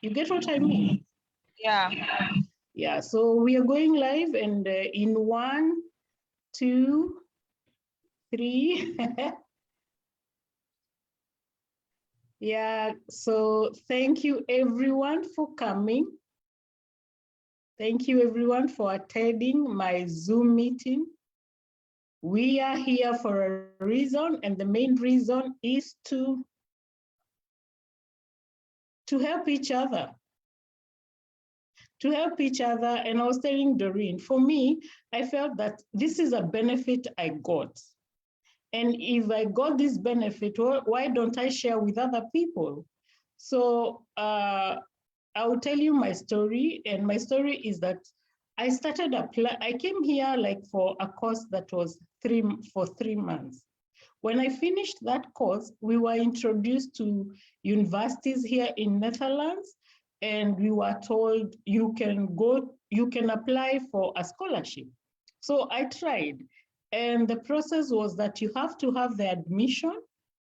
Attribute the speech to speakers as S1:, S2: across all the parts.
S1: You get what I mean?
S2: Yeah.
S1: Yeah, so we are going live, and in 1, 2, 3. Yeah, so thank you everyone for coming. Thank you everyone for attending my Zoom meeting. We are here for a reason, and the main reason is to help each other. To help each other. And I was telling Doreen, for me, I felt that this is a benefit I got. And if I got this benefit, why don't I share with other people? So I will tell you my story. And my story is that I came here like for a course that was for 3 months. When I finished that course, we were introduced to universities here in Netherlands, and we were told you can apply for a scholarship. So I tried, and the process was that you have to have the admission.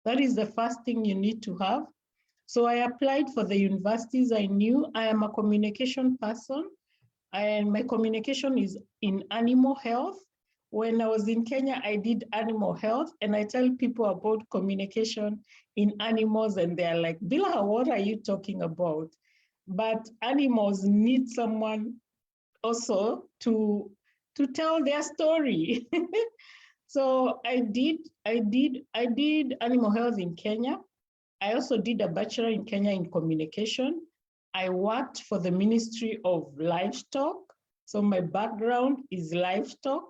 S1: That is the first thing you need to have. So I applied for the universities I knew. I am a communication person, and my communication is in animal health. When I was in Kenya, I did animal health, and I tell people about communication in animals, and they're like, Bilha, what are you talking about? But animals need someone also to tell their story. So I did animal health in Kenya. I also did a bachelor in Kenya in communication. I worked for the Ministry of Livestock. So my background is livestock.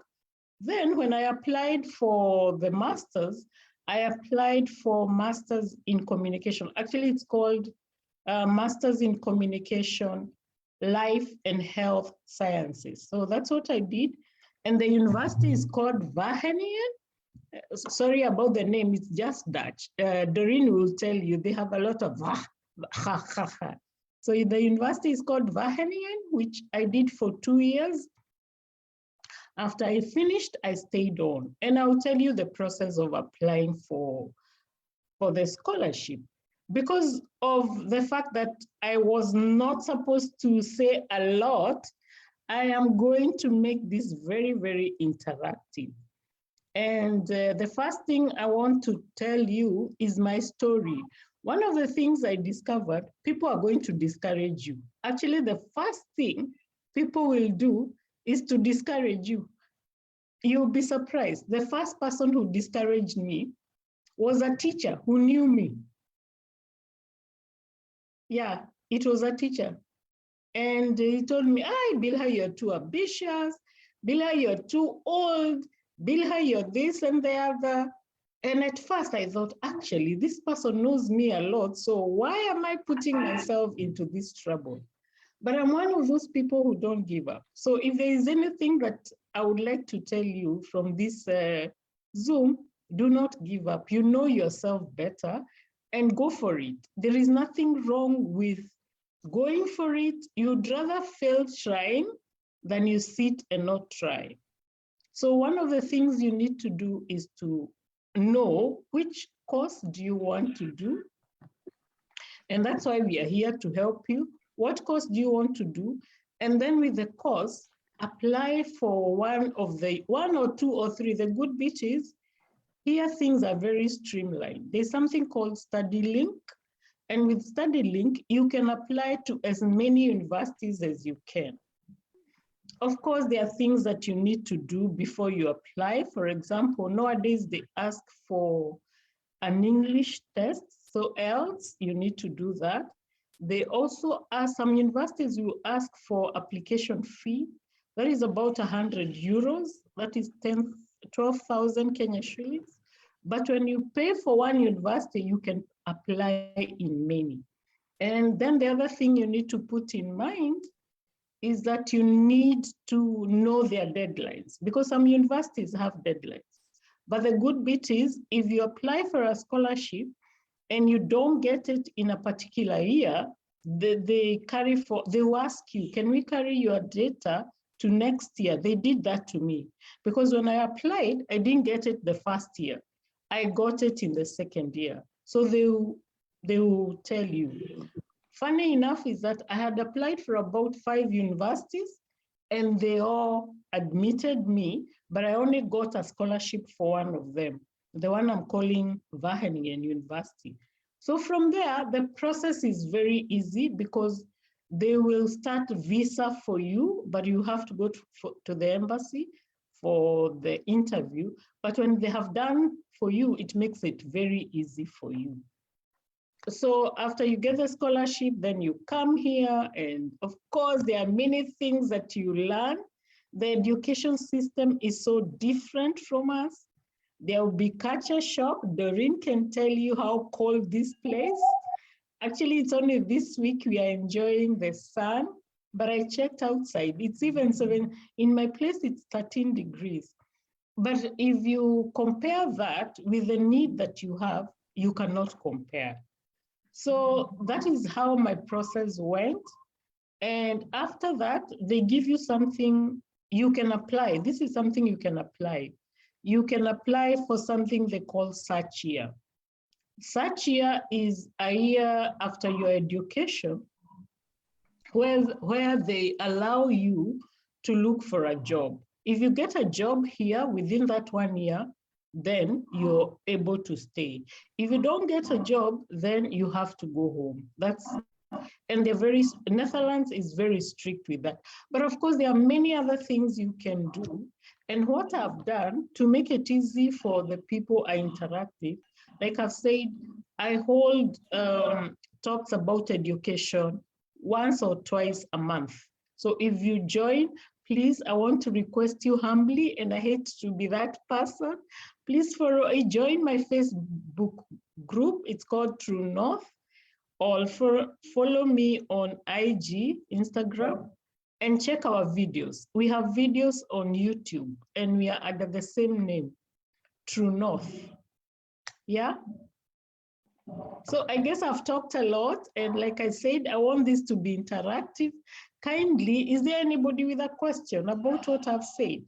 S1: Then when I applied for the master's, I applied for master's in communication. Actually, it's called Master's in Communication, Life and Health Sciences. So that's what I did. And the university is called Wageningen. Sorry about the name, it's just Dutch. Doreen will tell you they have a lot of So the university is called Wageningen, which I did for 2 years. After I finished, I stayed on. And I'll tell you the process of applying for the scholarship. Because of the fact that I was not supposed to say a lot, I am going to make this very, very interactive. And the first thing I want to tell you is my story. One of the things I discovered, people are going to discourage you. Actually, the first thing people will do is to discourage you. You'll be surprised. The first person who discouraged me was a teacher who knew me. Yeah, it was a teacher. And he told me, Bilha, you're too ambitious. Bilha, you're too old. Bilha, you're this and the other. And at first I thought, actually, this person knows me a lot, so why am I putting myself into this trouble? But I'm one of those people who don't give up. So if there is anything that I would like to tell you from this Zoom, do not give up. You know yourself better and go for it. There is nothing wrong with going for it. You'd rather fail trying than you sit and not try. So one of the things you need to do is to know which course do you want to do. And that's why we are here to help you. What course do you want to do? And then with the course, apply for one or two or three. The good bit is, here things are very streamlined. There's something called StudyLink. And with StudyLink, you can apply to as many universities as you can. Of course, there are things that you need to do before you apply. For example, nowadays they ask for an English test. So else you need to do that. They also ask, some universities will ask for application fee. That is about 100 euros. That is 12,000 Kenya shillings. But when you pay for one university, you can apply in many. And then the other thing you need to put in mind is that you need to know their deadlines, because some universities have deadlines. But the good bit is, if you apply for a scholarship and you don't get it in a particular year, they will ask you, can we carry your data to next year? They did that to me, because when I applied, I didn't get it the first year. I got it in the second year. So they will tell you, Funny enough is that I had applied for about 5 universities and they all admitted me, but I only got a scholarship for one of them, the one I'm calling Wageningen University. So from there, the process is very easy because they will start visa for you, but you have to go to the embassy for the interview. But when they have done for you, it makes it very easy for you. So after you get the scholarship, then you come here, and of course, there are many things that you learn. The education system is so different from us. There will be culture shock. Doreen can tell you how cold this place. Actually, it's only this week we are enjoying the sun, but I checked outside. It's even 7, in my place, it's 13 degrees. But if you compare that with the need that you have, you cannot compare. So that is how my process went. And after that, they give you something you can apply. This is something you can apply. You can apply for something they call search year. Search year is a year after your education where they allow you to look for a job. If you get a job here within that 1 year, then you're able to stay. If you don't get a job, then you have to go home. And Netherlands is very strict with that. But of course, there are many other things you can do. And what I've done to make it easy for the people I interact with, like I've said, I hold talks about education once or twice a month. So if you join, please, I want to request you humbly, and I hate to be that person, please join my Facebook group. It's called True North. Or follow me on IG, Instagram, and check our videos. We have videos on YouTube, and we are under the same name, True North. Yeah? So I guess I've talked a lot, and like I said, I want this to be interactive. Kindly, is there anybody with a question about what I've said?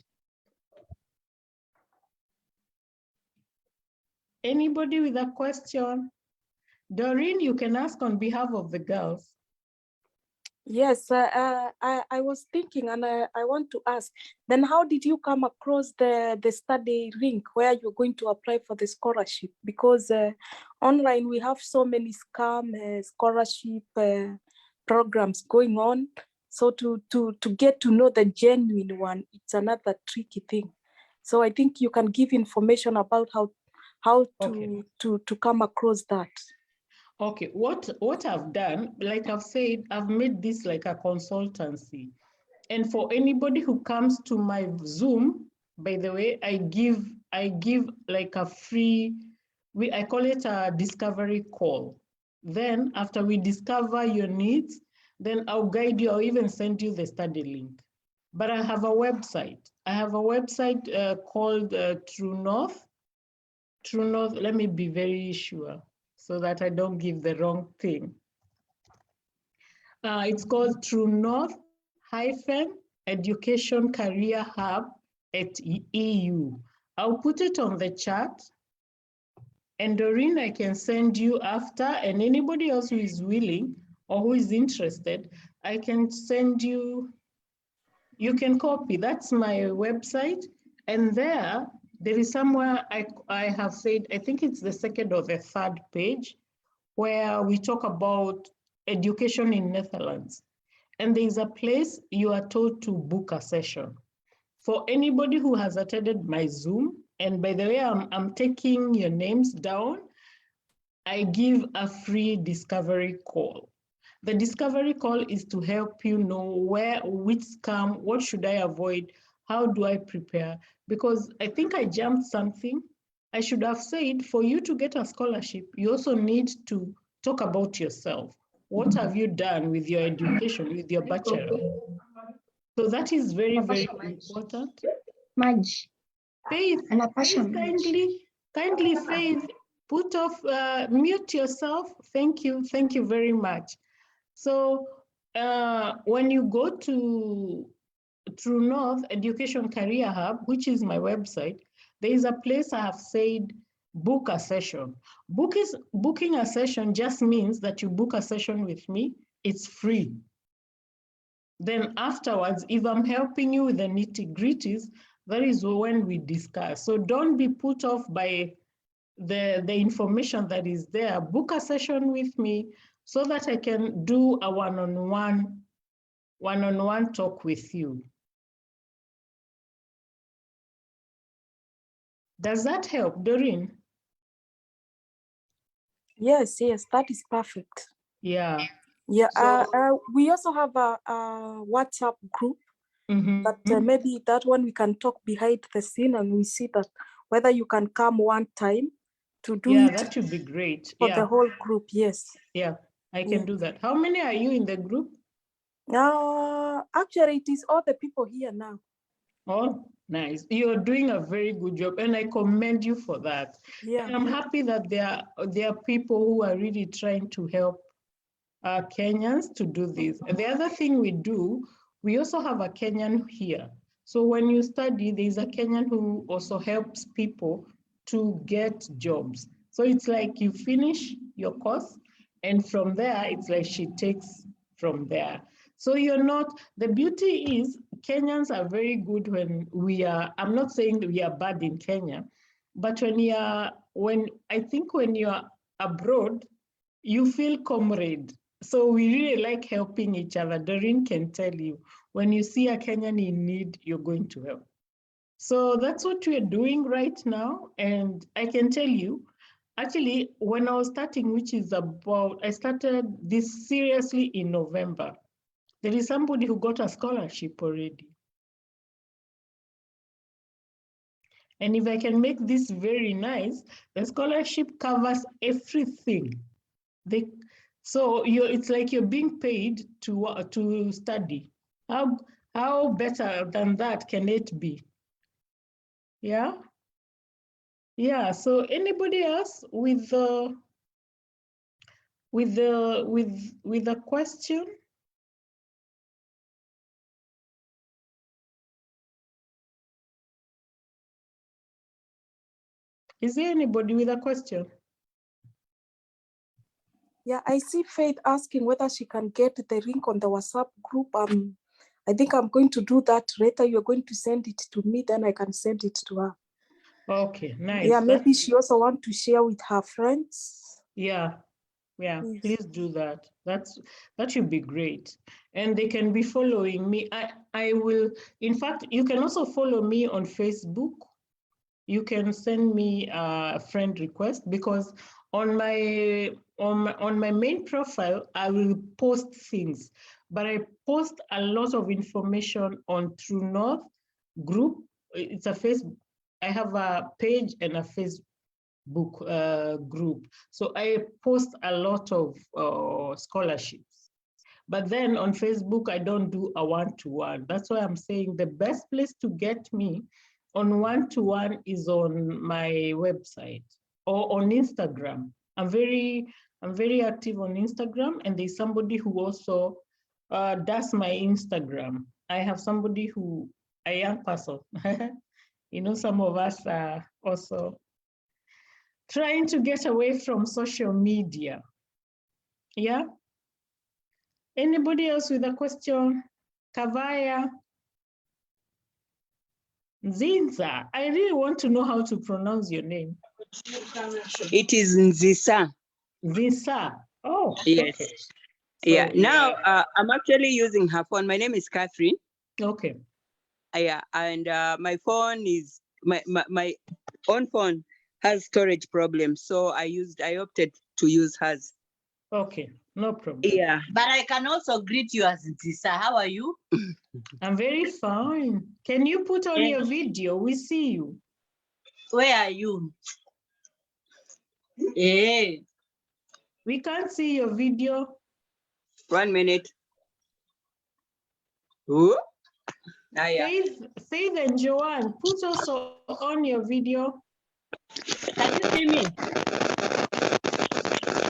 S1: Anybody with a question? Doreen, you can ask on behalf of the girls.
S2: Yes, I was thinking, and I want to ask, then how did you come across the study link where you're going to apply for the scholarship? Because online we have so many scam scholarship programs going on. So to get to know the genuine one, it's another tricky thing. So I think you can give information about how to come across that.
S1: Okay, what I've done, like I've said, I've made this like a consultancy. And for anybody who comes to my Zoom, by the way, I give like a free, I call it a discovery call. Then after we discover your needs, then I'll guide you, I'll even send you the study link. But I have a website. I have a website called True North. True North, let me be very sure so that I don't give the wrong thing. It's called True North Education Career Hub @EU. I'll put it on the chat. And Doreen, I can send you after, and anybody else who is willing or who is interested, I can send you, you can copy. That's my website. And there is somewhere I have said, I think it's the second or the third page, where we talk about education in Netherlands. And there's a place you are told to book a session. For anybody who has attended my Zoom, and by the way, I'm taking your names down, I give a free discovery call. The discovery call is to help you know which scam, what should I avoid, how do I prepare? Because I think I jumped something. I should have said, for you to get a scholarship, you also need to talk about yourself. What have you done with your education, with your bachelor? So that is very, very important. Faith, kindly, Faith, put off, mute yourself. Thank you very much. So when you go to True North Education Career Hub, which is my website, there is a place I have said book a session. Booking a session just means that you book a session with me, it's free. Then afterwards, if I'm helping you with the nitty-gritties, that is when we discuss. So don't be put off by the information that is there. Book a session with me so that I can do a one-on-one talk with you. Does that help, Doreen?
S2: Yes, that is perfect.
S1: Yeah.
S2: Yeah,
S1: So,
S2: we also have a WhatsApp group, but maybe that one we can talk behind the scene and we see that whether you can come one time to do it.
S1: that would be great.
S2: For the whole group, yes.
S1: Yeah, I can do that. How many are you in the group?
S2: Actually, it is all the people here now.
S1: Oh, nice. You're doing a very good job, and I commend you for that.
S2: Yeah.
S1: And I'm happy that there are people who are really trying to help Kenyans to do this. And the other thing we do, we also have a Kenyan here. So when you study, there's a Kenyan who also helps people to get jobs. So it's like you finish your course, and from there, it's like she takes from there. So you're not, the beauty is Kenyans are very good when we are, I'm not saying that we are bad in Kenya, but I think when you're abroad, you feel comrade. So we really like helping each other. Doreen can tell you, when you see a Kenyan in need, you're going to help. So that's what we're doing right now. And I can tell you, actually, when I was starting, I started this seriously in November. There is somebody who got a scholarship already. And if I can make this very nice, the scholarship covers everything. So it's like you're being paid to study. How better than that can it be? Yeah. Yeah. So anybody else with a question? Is there anybody with a question?
S2: Yeah, I see Faith asking whether she can get the link on the WhatsApp group. I think I'm going to do that later. You're going to send it to me, then I can send it to her.
S1: Okay, nice.
S2: Yeah, maybe she also wants to share with her friends.
S1: Yeah, yes. Please do that. That should be great. And they can be following me. I will, in fact, you can also follow me on Facebook. You can send me a friend request, because on my main profile, I will post things, but I post a lot of information on True North group. It's a Facebook. I have a page and a Facebook group. So I post a lot of scholarships. But then on Facebook, I don't do a one-to-one. That's why I'm saying the best place to get me on one-to-one is on my website or on Instagram. I'm very active on Instagram, and there's somebody who also does my Instagram. I have somebody a young person. You know, some of us are also trying to get away from social media. Yeah. Anybody else with a question? Kavaya? Nzinza, I really want to know how to pronounce your name.
S3: It is Nzisa.
S1: Nzisa. Oh,
S3: yes. Okay. So, yeah. Now I'm actually using her phone. My name is Catherine.
S1: Okay.
S3: Yeah, and my phone is my own phone has storage problems, so I opted to use hers.
S1: Okay, no problem.
S3: Yeah,
S4: but I can also greet you as Nzisa. How are you?
S1: I'm very fine. Can you put on your video? We see you.
S4: Where are you? Hey.
S1: We can't see your video.
S3: 1 minute. Ooh.
S1: Yeah. Faith and Joanne, put also on your video.
S4: Can you see me?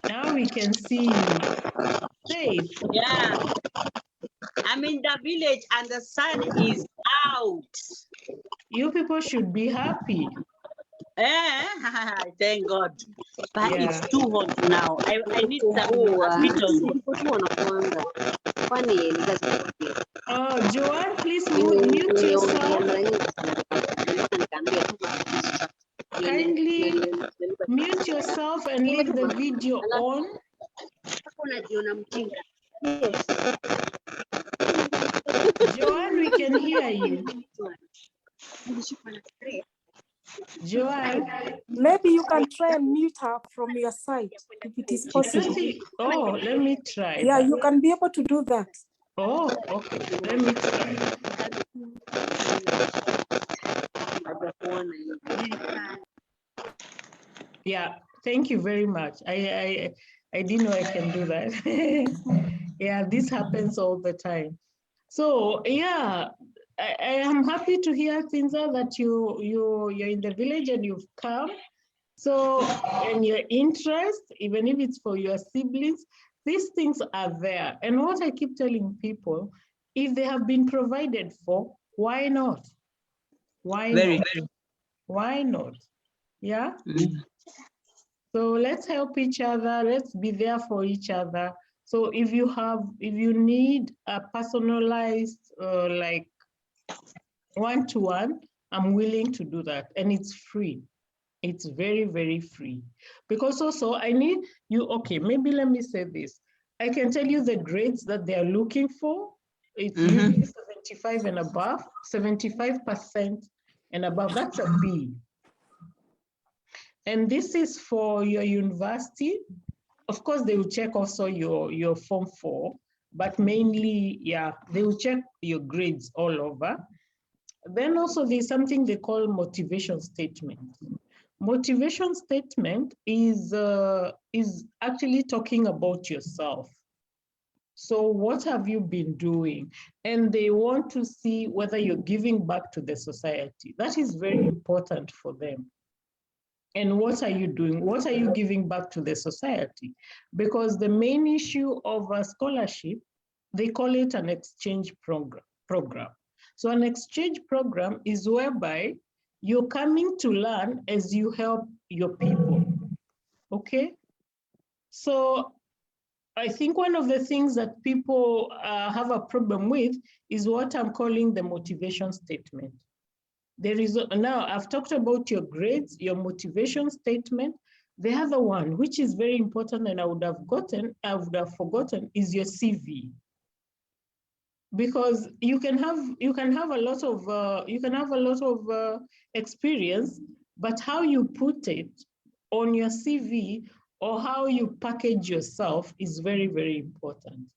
S1: Now we can see you. Faith.
S4: Yeah. I'm in the village and the sun is out.
S1: You people should be happy.
S4: Thank God. But
S1: Yeah.
S4: it's too hot now. I need some a bit of
S1: Joanne, please mute yourself. Kindly mute yourself and leave the video on. Joanne, we can hear you. Joanne.
S2: Maybe you can try and mute her from your side if it is possible.
S1: Oh, let me try.
S2: Yeah,
S1: that.
S2: you can be able to do that.
S1: Oh, okay. Let me try. Yeah, thank you very much. I didn't know I can do that. Yeah, this happens all the time. So yeah, I am happy to hear, Thinza, that you're in the village and you've come. So, and your interest, even if it's for your siblings, these things are there. And what I keep telling people, if they have been provided for, why not? Why
S3: Very
S1: not?
S3: true.
S1: Why not? Yeah. So let's help each other. Let's be there for each other. So if you need a personalized, like one-to-one, I'm willing to do that. And it's free. It's very, very free. Because also I need you, okay, maybe let me say this. I can tell you the grades that they are looking for. It's usually 75 and above, 75% and above, that's a B. And this is for your university. Of course, they will check also your Form 4, but mainly, yeah, they will check your grades all over. Then also there's something they call motivation statement. Motivation statement is actually talking about yourself. So what have you been doing? And they want to see whether you're giving back to the society. That is very important for them. And what are you doing? What are you giving back to the society? Because the main issue of a scholarship, they call it an exchange program. So an exchange program is whereby you're coming to learn as you help your people, okay? So I think one of the things that people have a problem with is what I'm calling the motivation statement. There is, now I've talked about your grades, your motivation statement. The other one, which is very important and I would have forgotten, is your CV. Because you can have a lot of experience, but how you put it on your CV or how you package yourself is very, very important.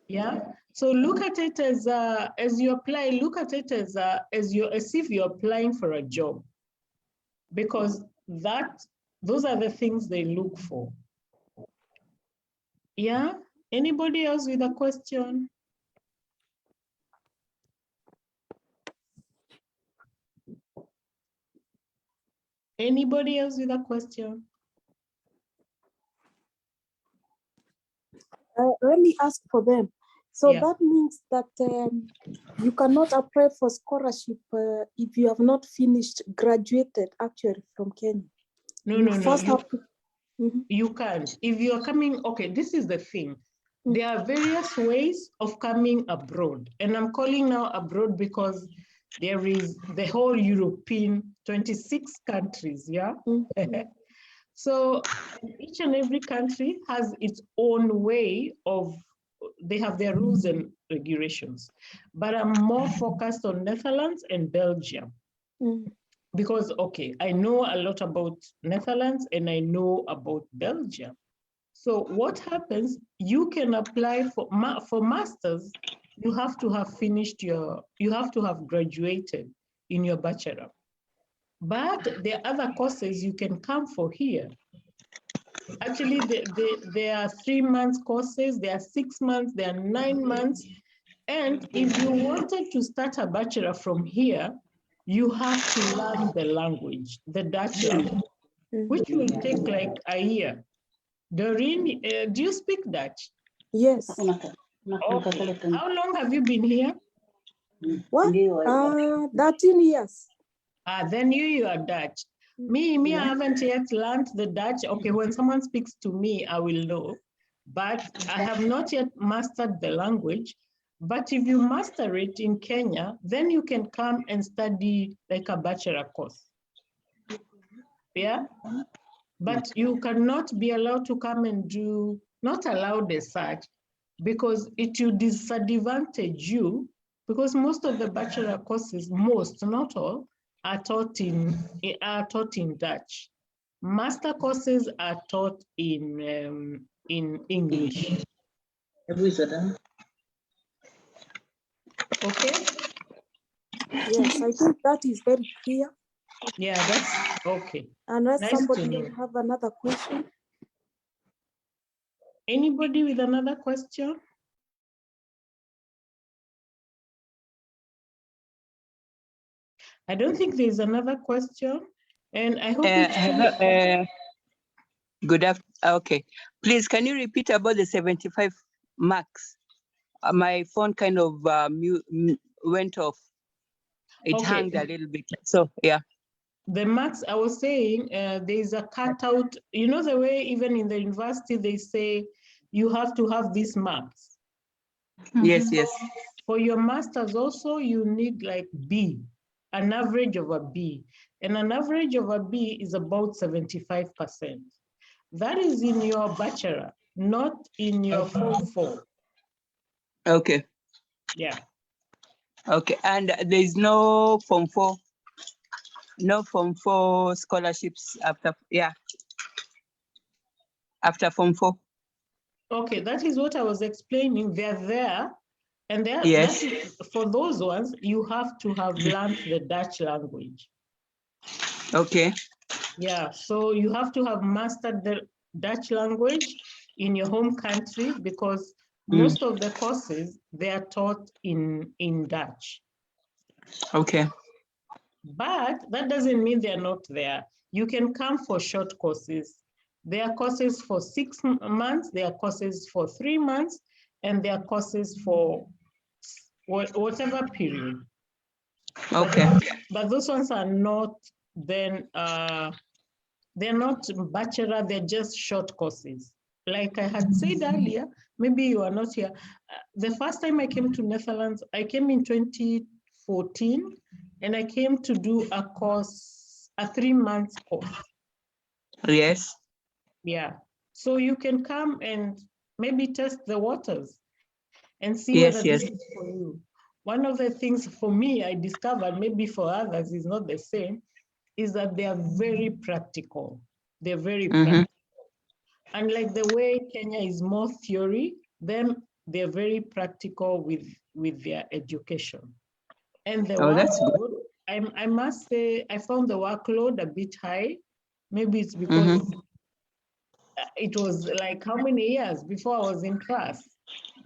S1: Yeah. So look at it as you apply. Look at it as if you're applying for a job, because those are the things they look for. Yeah. Anybody else with a question? Anybody else with a question?
S2: Let me ask for them. So
S1: Yeah.
S2: that means that you cannot apply for scholarship if you have not graduated actually from Kenya.
S1: No.
S2: You
S1: You can't. If you're coming, okay, this is the thing. There are various ways of coming abroad. And I'm calling now abroad because there is the whole European 26 countries, yeah? So each and every country has its own way of, they have their rules and regulations. But I'm more focused on Netherlands and Belgium. Because, okay, I know a lot about Netherlands and I know about Belgium. So what happens, you can apply for masters, you have to have you have to have graduated in your bachelor. But there are other courses you can come for here. Actually, there are 3 months courses, there are 6 months, there are 9 months. And if you wanted to start a bachelor from here, you have to learn the language, the Dutch language, which will take like a year. Doreen, do you speak Dutch?
S2: Yes.
S1: Okay. How long have you been here?
S2: What? 13 years.
S1: Then you are Dutch. Me, I haven't yet learned the Dutch. Okay, when someone speaks to me, I will know, but I have not yet mastered the language. But if you master it in Kenya, then you can come and study like a bachelor course. Yeah, but you cannot be allowed to come and do, not allowed as such, because it will disadvantage you, because most of the bachelor courses, most, not all, are taught in Dutch. Master courses are taught in English. Okay.
S2: Yes, I think that is very clear.
S1: Yeah, that's okay.
S2: Unless
S1: Nice to
S2: somebody
S1: know.
S2: will have another question.
S1: Anybody with another question? I don't think there's another question, and I hope it's
S3: Good afternoon. Okay, please, can you repeat about the 75 marks? My phone kind of went off. It
S1: Okay.
S3: hung a little bit. So yeah.
S1: The marks, I was saying, there's a cutout. You know the way even in the university they say you have to have these marks.
S3: Yes, yes.
S1: For your masters also, you need like B, an average of a B. And an average of a B is about 75%. That is in your bachelor, not in your Form 4.
S3: Okay.
S1: Yeah.
S3: Okay, and there's no Form 4, no Form 4 scholarships after, yeah, after Form 4.
S1: Okay, that is what I was explaining. They're there. And
S3: Yes.
S1: for those ones, you have to have learned the Dutch language.
S3: Okay.
S1: Yeah, so you have to have mastered the Dutch language in your home country, because most of the courses, they are taught in Dutch.
S3: Okay.
S1: But that doesn't mean they're not there. You can come for short courses. There are courses for 6 months, there are courses for 3 months, and there are courses for whatever period.
S3: Okay.
S1: But those ones are not then, they're not bachelor, they're just short courses. Like I had said earlier, maybe you are not here. The first time I came to Netherlands, I came in 2014, and I came to do a course, a 3-month course.
S3: Yes.
S1: Yeah. So you can come and maybe test the waters and see
S3: Yes,
S1: whether
S3: yes.
S1: this is for you. One of the things for me I discovered, maybe for others is not the same, is that they are very practical. They're very practical. Unlike the way Kenya is more theory, they're very practical with their education. And the
S3: That's good.
S1: workload, I must say, I found the workload a bit high. Maybe it's because it was like how many years before I was in class?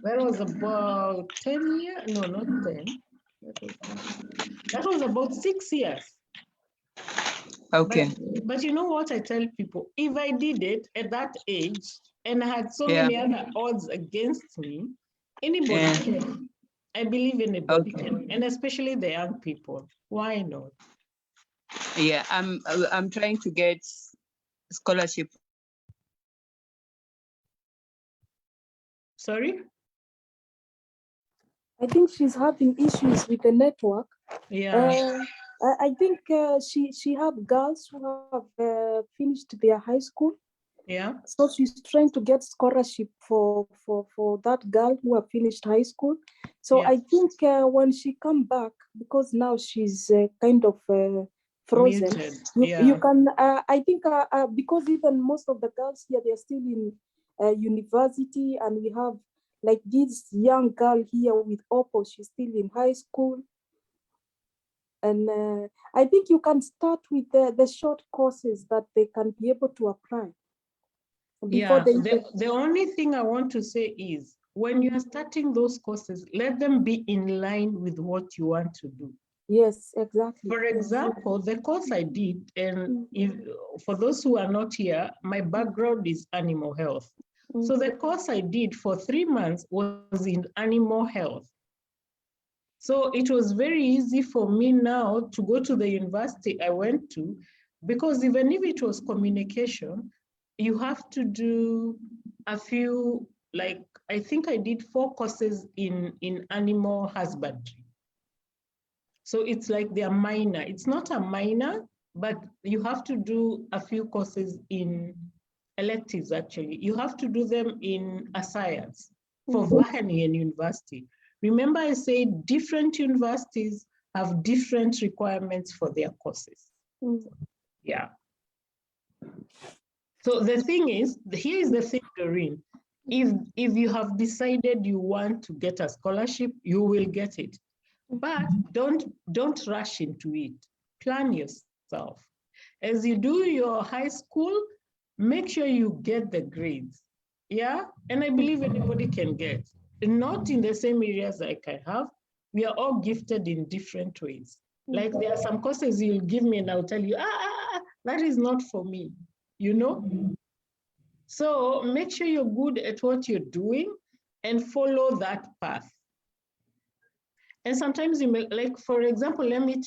S1: That was about 10 years, no, not 10. That was about 6 years.
S3: Okay.
S1: But you know what I tell people? If I did it at that age and I had so many other odds against me, anybody can. I believe anybody can, and especially the young people. Why not?
S3: Yeah, I'm trying to get scholarship.
S1: Sorry?
S2: I think she's having issues with the network.
S1: Yeah.
S2: I think she have girls who have finished their high school.
S1: Yeah.
S2: So she's trying to get scholarship for that girl who have finished high school. So
S1: Yeah.
S2: I think when she come back, because now she's kind of frozen.
S1: Muted.
S2: You can. I think because even most of the girls here, they're still in university, and we have like this young girl here with Oppo. She's still in high school. And I think you can start with the short courses that they can be able to apply.
S1: Yeah, the only thing I want to say is when you are starting those courses, let them be in line with what you want to do.
S2: Yes, exactly.
S1: For example, the course I did, and for those who are not here, my background is animal health. So the course I did for 3 months was in animal health. So it was very easy for me now to go to the university I went to, because even if it was communication, you have to do a few, like, I think I did 4 courses in animal husbandry. So it's like they're minor. It's not a minor, but you have to do a few courses in electives, actually. You have to do them in a science for Wageningen University. Remember I said different universities have different requirements for their courses. Yeah. So the thing is, here is the thing, Doreen. If you have decided you want to get a scholarship, you will get it. But don't rush into it. Plan yourself. As you do your high school, make sure you get the grades. Yeah, and I believe anybody can get. Not in the same areas like I have. We are all gifted in different ways. Like there are some courses you'll give me and I'll tell you, that is not for me, you know? So make sure you're good at what you're doing and follow that path. And sometimes you may, like, for example, let me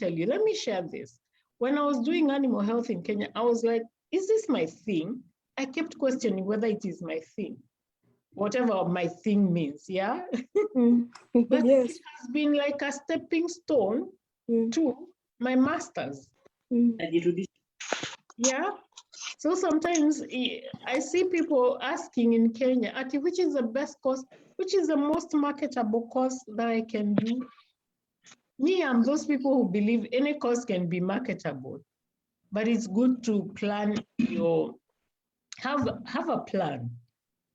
S1: share this. When I was doing animal health in Kenya, I was like, is this my thing? I kept questioning whether it is my thing, whatever my thing means, yeah? But
S2: Yes.
S1: it has been like a stepping stone to my master's. Yeah. So sometimes I see people asking in Kenya, Ati, which is the best course, which is the most marketable course that I can do? Me, I'm those people who believe any course can be marketable, but it's good to plan have a plan.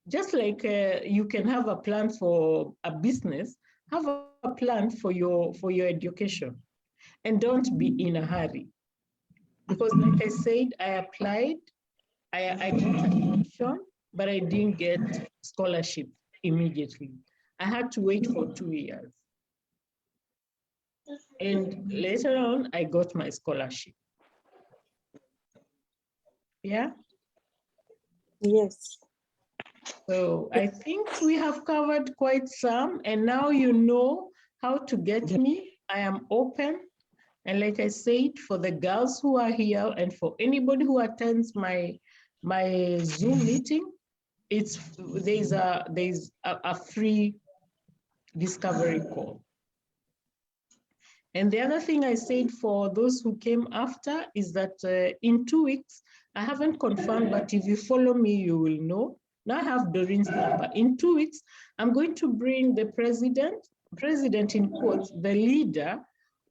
S1: Just like you can have a plan for a business, have a plan for your education, and don't be in a hurry. Because like I said, I applied, I got admission, but I didn't get scholarship immediately. I had to wait for 2 years. And later on, I got my scholarship. Yeah?
S2: Yes.
S1: So I think we have covered quite some, and now you know how to get me. I am open. And like I said, for the girls who are here and for anybody who attends my Zoom meeting, there's a free discovery call. And the other thing I said for those who came after is that in 2 weeks, I haven't confirmed, but if you follow me, you will know. Now I have Doreen's number. In 2 weeks, I'm going to bring the president in quotes, the leader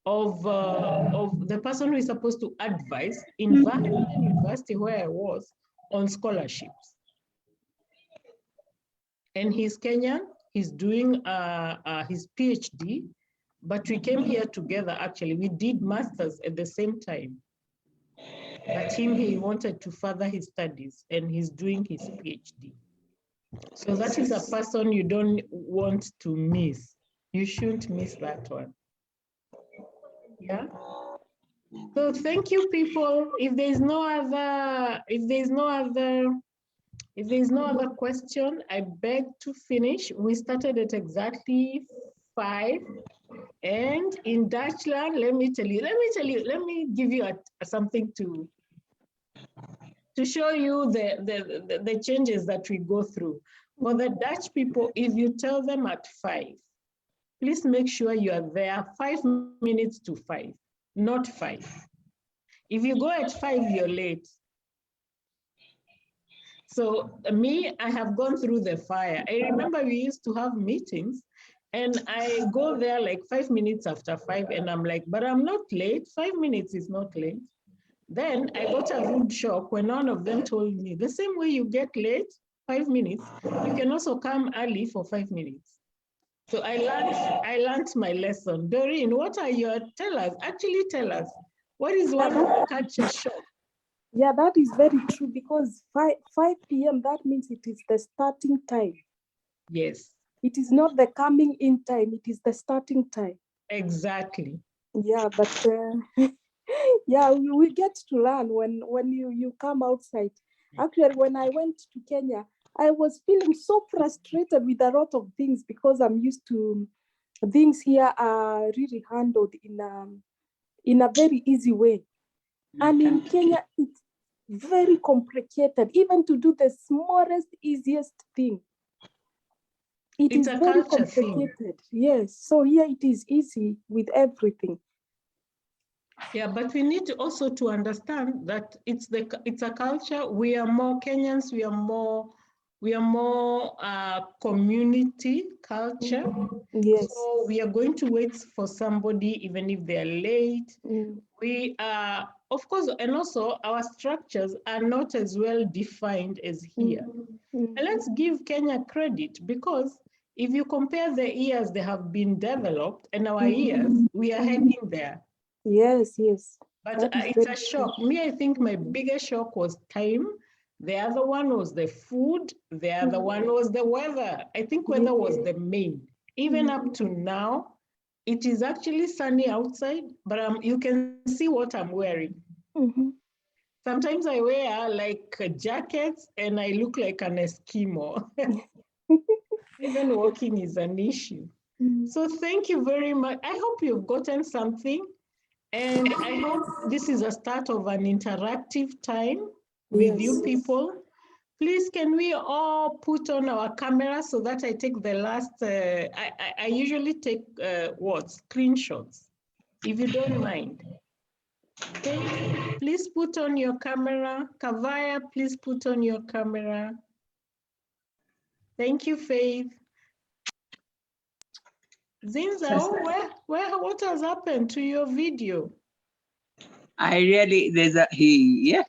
S1: of the person who is supposed to advise in Wageningen University, where I was, on scholarships. And he's Kenyan, he's doing his PhD, but we came here together, actually. We did masters at the same time. But he wanted to further his studies and he's doing his PhD. So that is a person you don't want to miss. You shouldn't miss that one. Yeah. So thank you, people. If there's no other question, I beg to finish. We started at exactly 5. And in Dutchland, let me give you something to show you the changes that we go through. For the Dutch people, if you tell them at 5, please make sure you are there 5 minutes to 5, not 5. If you go at 5, you're late. So me, I have gone through the fire. I remember we used to have meetings and I go there like 5 minutes after 5 and I'm like, but I'm not late. 5 minutes is not late. Then I got a rude shock when none of them told me, the same way you get late, 5 minutes, you can also come early for 5 minutes. So I learned my lesson. Doreen, what are your, tell us, what is one culture shock?
S2: Yeah, that is very true because 5 p.m. that means it is the starting time.
S1: Yes.
S2: It is not the coming in time, it is the starting time.
S1: Exactly.
S2: Yeah, but yeah, we get to learn when you come outside. Actually, when I went to Kenya, I was feeling so frustrated with a lot of things because I'm used to things here are really handled in a very easy way. And in Kenya, it's very complicated, even to do the smallest, easiest thing. It
S1: It's
S2: is
S1: a
S2: very
S1: culture thing.
S2: complicated. Yes. So here it is easy with everything.
S1: Yeah, but we need to also to understand that it's a culture. We are more Kenyans. We are more community culture.
S2: Yes.
S1: So we are going to wait for somebody even if they are late.
S2: Mm.
S1: We are, of course, and also our structures are not as well defined as here.
S2: Mm.
S1: And let's give Kenya credit, because if you compare the years they have been developed and our years, we are heading there.
S2: Yes, yes.
S1: But
S2: That is
S1: it's
S2: very
S1: a shock. Me, I think my biggest shock was time. The other one was the food. The other one was the weather. I think weather was the main. Even up to now, it is actually sunny outside, but you can see what I'm wearing.
S2: Mhm.
S1: Sometimes I wear like jackets and I look like an Eskimo. Even walking is an issue.
S2: Mm.
S1: So thank you very much. I hope you've gotten something. And I hope this is a start of an interactive time with you
S2: Yes.
S1: people. Please, can we all put on our camera so that I take the last, I usually take screenshots, if you don't mind. Okay, please put on your camera. Kavaya, please put on your camera. Thank you, Faith. Zinza, what has happened to your video?
S3: Yeah.
S2: Yeah,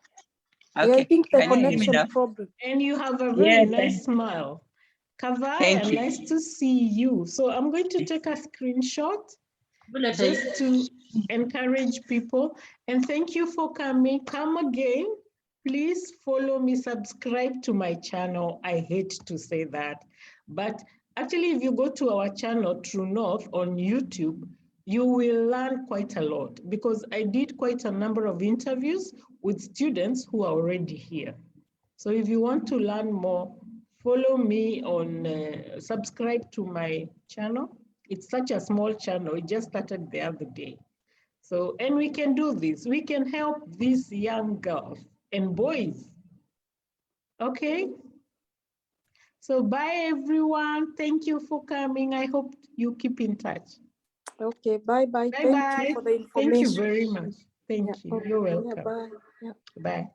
S2: I
S3: Okay.
S2: think the
S3: Can you hear me
S2: connection
S3: now?
S2: problem.
S1: And you have a very
S3: Yes,
S1: nice smile. Kavaya,
S3: Thank you.
S1: nice to see you. So I'm going to take a screenshot just to encourage people. And thank you for coming. Come again. Please follow me, subscribe to my channel. I hate to say that, but actually if you go to our channel, True North on YouTube, you will learn quite a lot, because I did quite a number of interviews with students who are already here. So if you want to learn more, follow me on, subscribe to my channel. It's such a small channel. It just started the other day. So, and we can do this. We can help these young girls and boys. Okay? So bye, everyone. Thank you for coming. I hope you keep in touch.
S2: Okay, bye-bye. Thank
S1: Bye-bye.
S2: you for the
S1: Thank you
S2: information.
S1: very much. Thank
S2: Yeah,
S1: you.
S2: okay.
S1: You're
S2: Yeah,
S1: welcome.
S2: bye. Yeah.
S1: Bye.